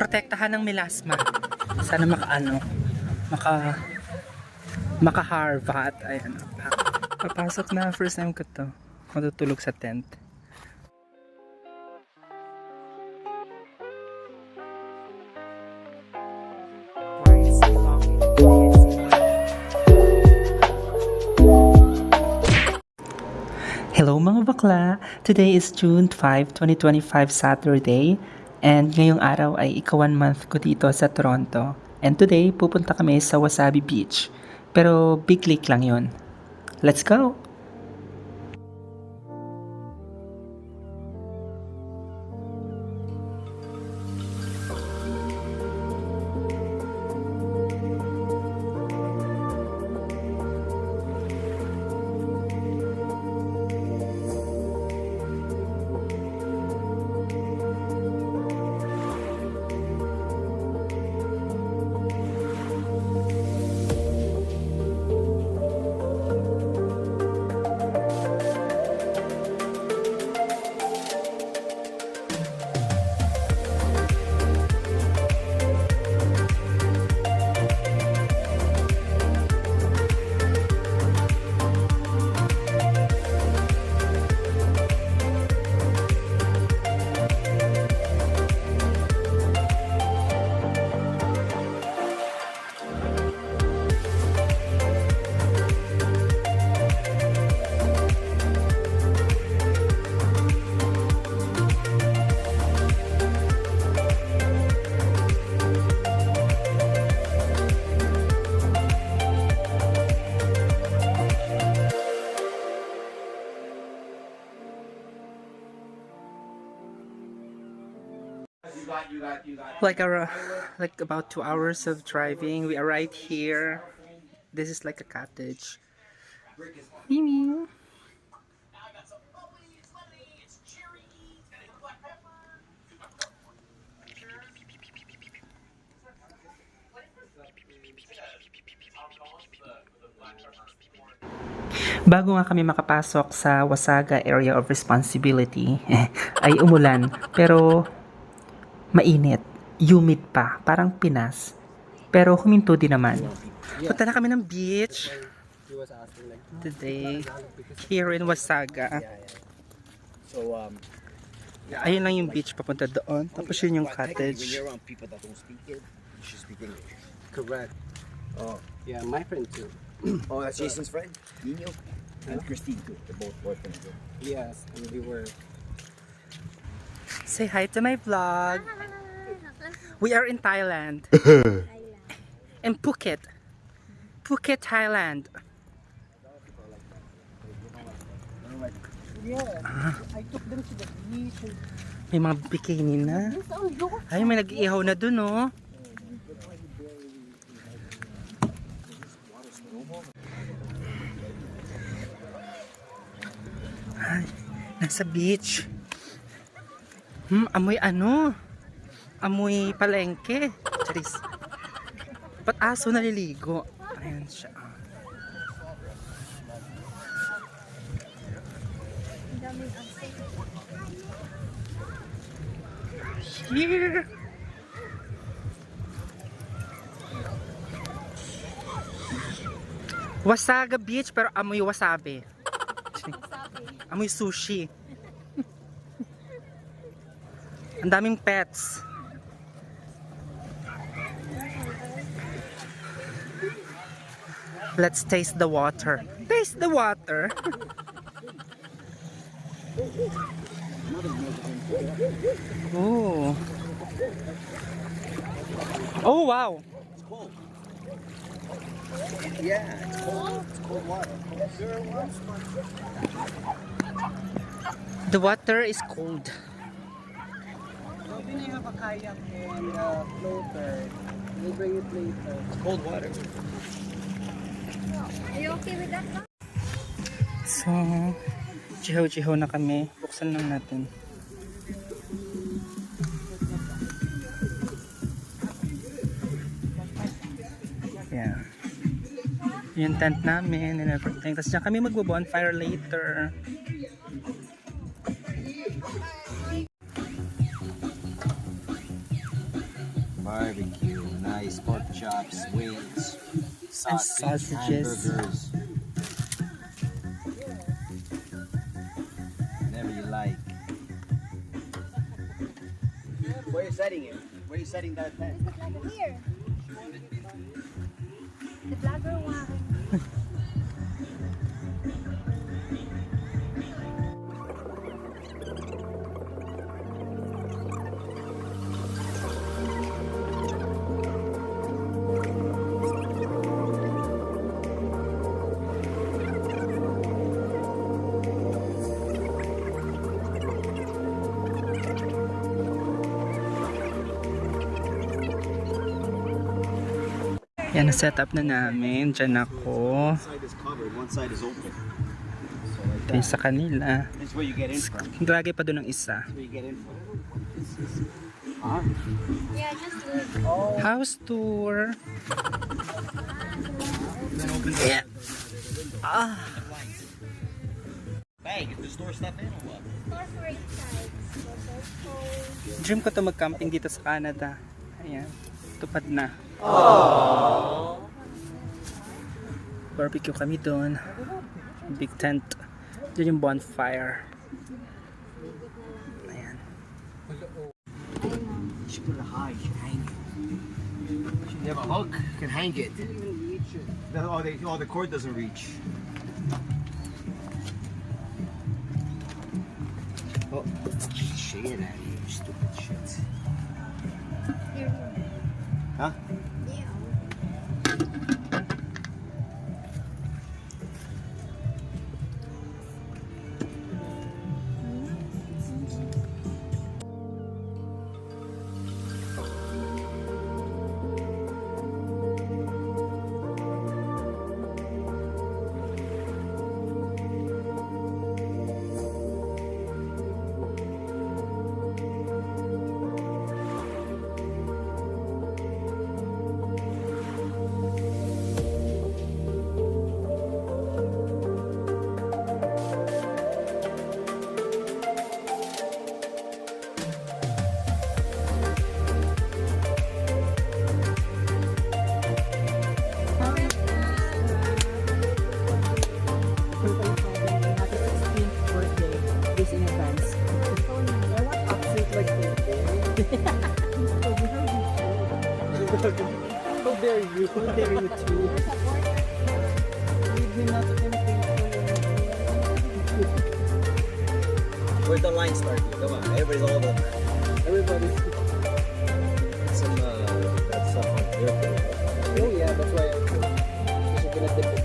protektahan ng melasma. Sana maka-Harvard. Ayan. Papasok na. First time ko to. Matutulog sa tent. Hello mga bakla! Today is June 5, 2025 Saturday and ngayong araw ay ika-1 month ko dito sa Toronto. And today pupunta kami sa Wasabi Beach. Pero big lake lang yon. Let's go! Like about 2 hours of driving, we arrived here. This is like a cottage. Mimi. Bago nga kami makapasok sa Wasaga Area of Responsibility, ay umulan. Pero mainit, humid pa, parang Pinas. Pero huminto din naman. Punta na kami ng beach today here in Wasaga. So, Ayun lang yung beach papunta doon. Tapos yun yung cottage. When you're around people that don't speak it, you should speak English. Correct. Oh, Yeah, my friend too. oh, that's Jason's friend, Nino, and Christine too. They're both boyfriends. Yes, and we were. Say hi to my vlog. We are in Thailand. In Phuket. Phuket, Thailand. Yeah, I took them to the beach. May mga bikini na. Ay, may nag-ihaw na dun, oh. Ay, nasa beach. Amoy ano? Amoy palengke. Charis. Ba't aso naliligo? Ayan siya. Here. Wasaga Beach pero amoy wasabi. Amoy sushi. Ang daming pets. Let's taste the water. Taste the water. Oh. Oh wow. It's cold. Yeah, it's cold. It's cold water. The water is cold. So, we have a kayak and a floater. We'll bring it later. It's cold water. Are you okay with that? So, jihaw-jihaw na kami. Buksan lang natin. Yeah. Yung tent namin and everything. Tapos dyan kami magbo-bonfire later. barbecue, nice pork chops, wings, sausage, sausages. hamburgers. Whatever you like. Where are you setting it? Where are you setting that tent? Here. The vlogger one. Yan, na-set up na namin. Diyan ako. One side is covered, one side is open. So like Ito yung that. sa kanila. This is where you get in from. Lagay pa doon ng isa. This is where you get in from. Yeah, just do it. House tour. Yeah. Ah. Bang, is the store stuff in or what? Store for 8 sides. Dream ko to mag-camping dito sa Canada. Ayan. Tupad na. Barbecue kami doon. Big tent. Diyan yung bonfire. Ayan. You should put it high, you should hang it. You should have a hook, you can hang it. The cord doesn't reach. Oh, shit out of here, you stupid shit. Here. Huh? Yeah. How dare you? How dare you too? Leave me not anything Where's the line start? Come on, everybody's all over. Everybody's. Some, that stuff on airplane. Oh yeah, that's why I'm gonna dip it.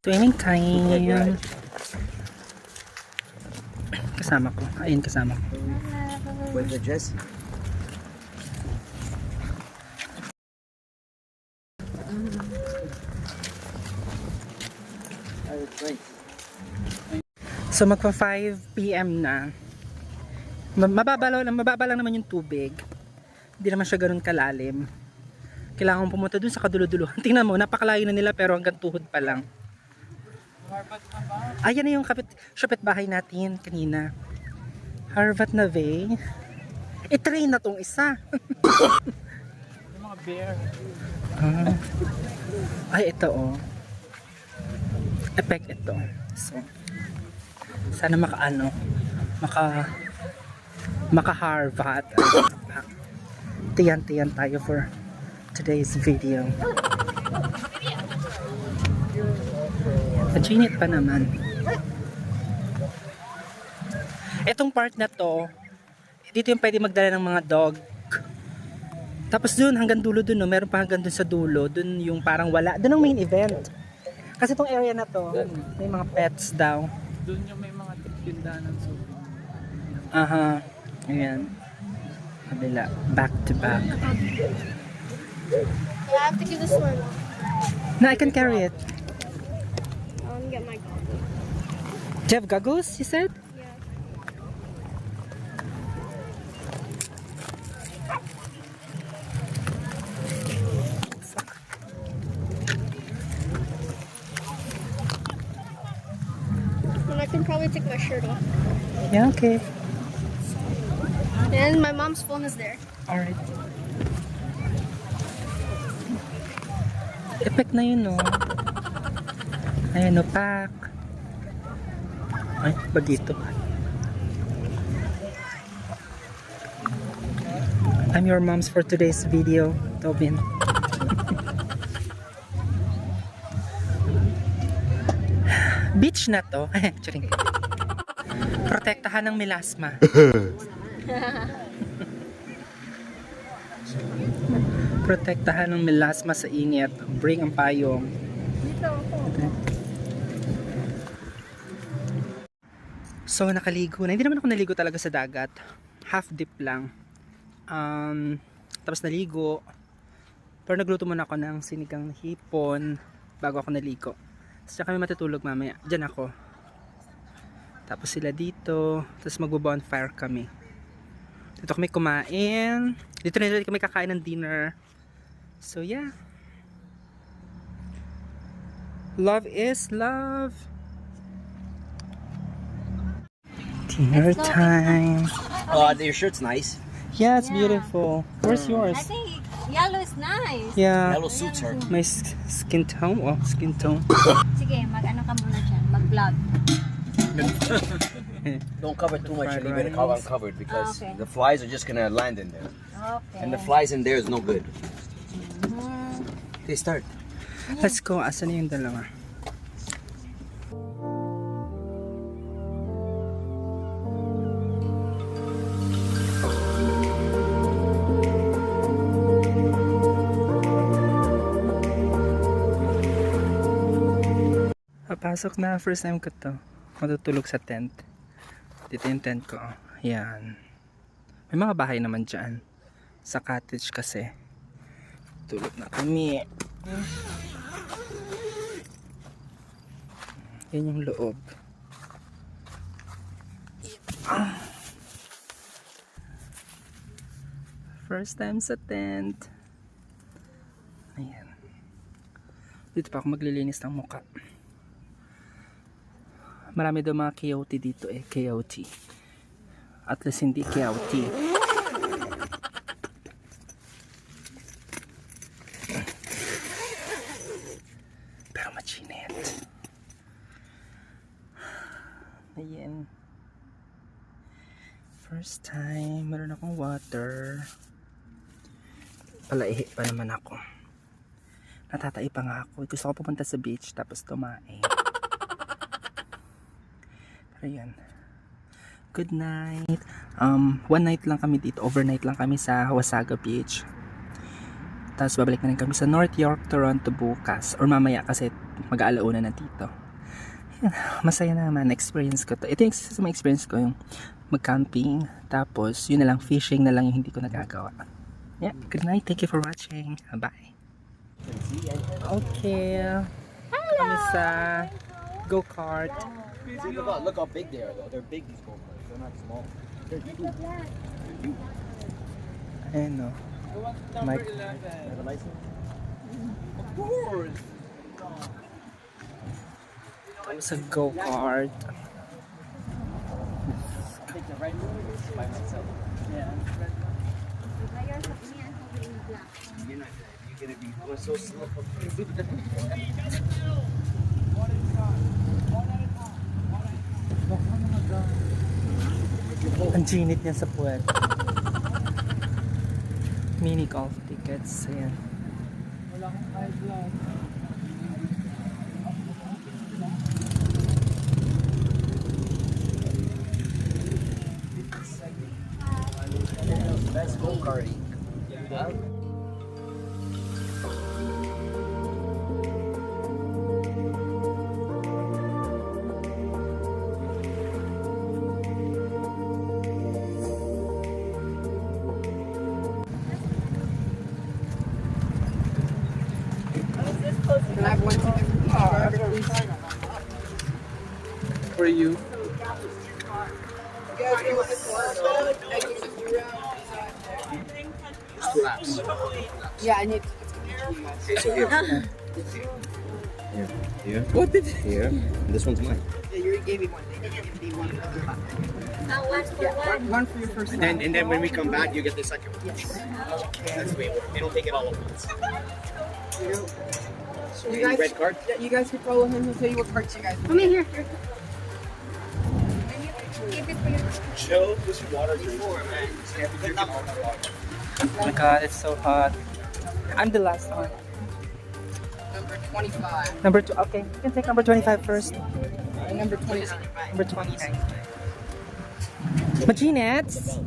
Swimming time. Kasama ko. Ayun, kasama ko. Where's the Jesse? So magpa 5 PM na. Mababa lang naman yung tubig. Hindi naman siya ganoon kalalim. Kailangan pumunta dun sa kaduluduluhan. Tingnan mo, napakalayo na nila pero hanggang tuhod pa lang. Ayan na yung shopet bahay natin kanina. Harvat na Bay. I-train na tong isa. Yung mga bear. Ay, ito oh. Effect ito. So, sana maka-Harvat. Tiyan tayo for today's video. Naginit pa naman. Etong part na to, dito yung pwede magdala ng mga dog. Tapos dun, hanggang dulo dun, no, meron pa hanggang dun sa dulo. Dun yung parang wala. Dun ang main event. Kasi tong area na to, may mga pets daw. Doon yung may mga tindahan ng soup. Aha. Ayan. Kabila. Back to back. Yeah, I have to give this one. No, I can carry it. I want to get my coffee. Do you have goggles, you said? Yeah. And I can probably take my shirt off. Yeah, okay. And my mom's phone is there. Alright. Effect na yun, no? Ayan, no, pack. Ay, bagito. I'm your moms for today's video, Tobin. Beach na to. Charing. Protektahan ng melasma. Protektahan ng melasma sa init. Bring ang payong. So, nakaligo na. Hindi naman ako naligo talaga sa dagat. Half dip lang. Tapos naligo. Pero nagluto muna ako ng sinigang hipon bago ako naligo. Tapos kami matutulog mamaya. Diyan ako. Tapos sila dito. Tapos magbo-bonfire kami. Dito kami kumain. Dito na kami kakain ng dinner. So yeah. Love is love. Dinner time. Your shirt's nice. Yeah, it's beautiful. Where's yours? I think yellow is nice. Yeah. Yellow suits her. My skin tone. Oh, skin tone. Sige, mag-ano ka muna dyan, mag-vlog. Don't cover too much. Fried Leave it rice. uncovered because Okay. the flies are just gonna land in there, Okay. and the flies in there is no good. Okay, start. Let's go. Asan na yung dalawa? Papasok na. First time ko to. Matutulog sa tent. Dito yung tent ko. Yan. May mga bahay naman dyan. Sa cottage kasi. Tulog na kami. Yan yung loob. First time sa tent. Ayan. Dito pa ako maglilinis ng mukha. Marami daw mga KOT dito eh. KOT. At least hindi KOT. Pero machinit. Ayan. First time. Meron akong water. Palaihi pa naman ako. Natatai pa nga ako. Gusto ko pupunta sa beach tapos tumae. Ayan. Good night. One night lang kami dito. Overnight lang kami sa Wasaga Beach. Tapos babalik na rin kami sa North York, Toronto bukas. Or mamaya kasi mag-aalauna na dito. Ayan. Masaya naman. Experience ko to. Ito yung isa sa mga experience ko. Yung mag-camping. Tapos yun na lang. Fishing na lang yung hindi ko nagagawa. Yeah. Good night. Thank you for watching. Bye. Okay. Kami sa go-kart. See, look how big they are, though. They're big, these go-karts. They're not small. They're huge. Ayan o. Mike. Have a license? Of course. Sa go-kart. Take the right move by myself. Yeah. You're not you're gonna be going so slow. Ang ginit niya sa puwet. Mini golf tickets. Ayan. Wala akong high blood. Best go-karting. Can I have one ticket? For you. Two laps. Yeah, I need. Okay, so here. Here. What did Here. And this one's mine. Yeah, you already gave me one. They gave me one. One for one. One for your first And time. then when we come back, you get the second one. Yes. That's the way it works. They don't take it all at once. So You any guys- red card? Yeah, you guys can follow him. He'll tell you what parts you guys. Come in here. Keep it for your Chill. This water before, man. So you have to drink all that water. Oh my god, it's so hot. I'm the last one. Number 25 Number 2. Okay, you can take number 25 first. and number 29. Number 29. Maginets!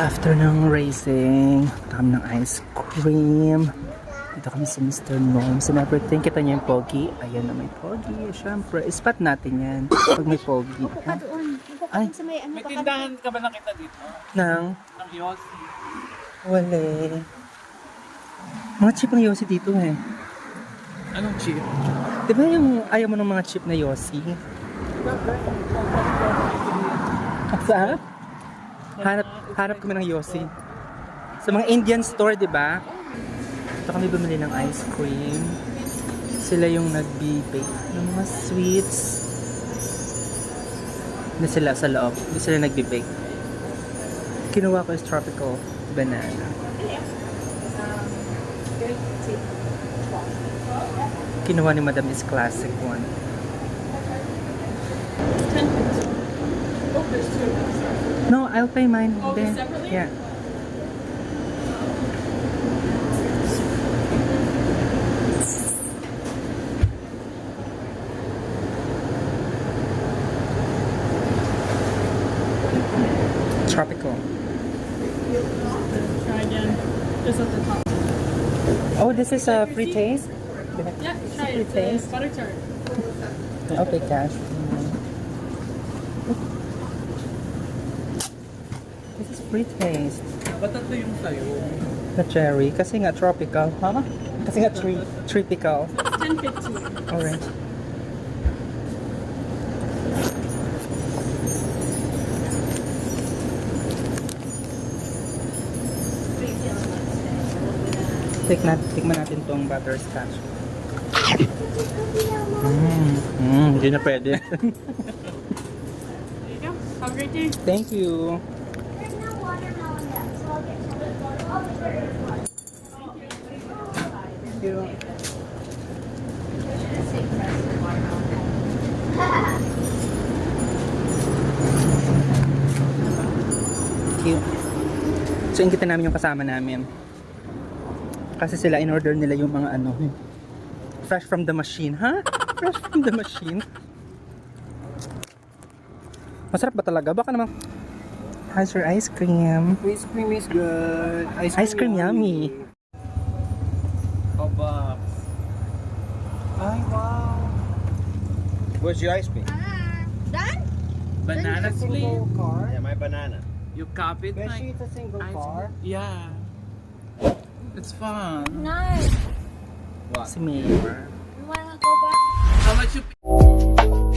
So after ng racing, punta kami ng ice cream. Dito kami sa Mr. Norms and everything. Kita niyo yung pogi? Ayan na may pogi. Siyempre, spot natin yan. Pag may pogi. Buka doon. Buka Ay. sa may ano. May baka- tindahan ka ba nakita dito? Nang, Ng Yossi. wala. Mga chip ng Yossi dito eh. Anong chip? Di ba yung ayaw mo ng mga chip na Yossi? Saan? Hanap kami ng Yossi. Sa mga Indian store, di ba? Ito kami bumili ng ice cream. Sila yung nagbi-bake ng mga sweets. Hindi sila sa loob. Hindi sila nagbi-bake. Kinuha ko is tropical banana. Kinuha ni Madam is classic one. No, I'll pay mine. Then, yeah. Tropical. Try again. Just at the top. Oh, this is a free taste? Yeah, try Free it. taste? Butter tart. Okay, cash. This is free taste. Ba't ito yung sayo? The cherry. Kasi nga tropical. Huh? Kasi nga tropical. $10.50. Alright. Tikman natin tong butterscotch. Hindi na pwede. There you go. Have a great day. Thank you. There's no watermelon yet, so I'll get some. Oh, there is one. Thank you. Cute. So, inggitan namin yung kasama namin. Kasi sila, in-order nila yung mga ano, fresh from the machine. Ha? Fresh from the machine? Masarap ba talaga? Baka naman. How's your ice cream? Ice cream is good. Ice cream yummy. Paba. Ay, wow. Where's your ice cream? Done? Banana split. Yeah, my banana. You copied my... Beshi, it's a single ice car. cream? Yeah. It's fun. Nice. Si Mayor. You wanna go back? How much you...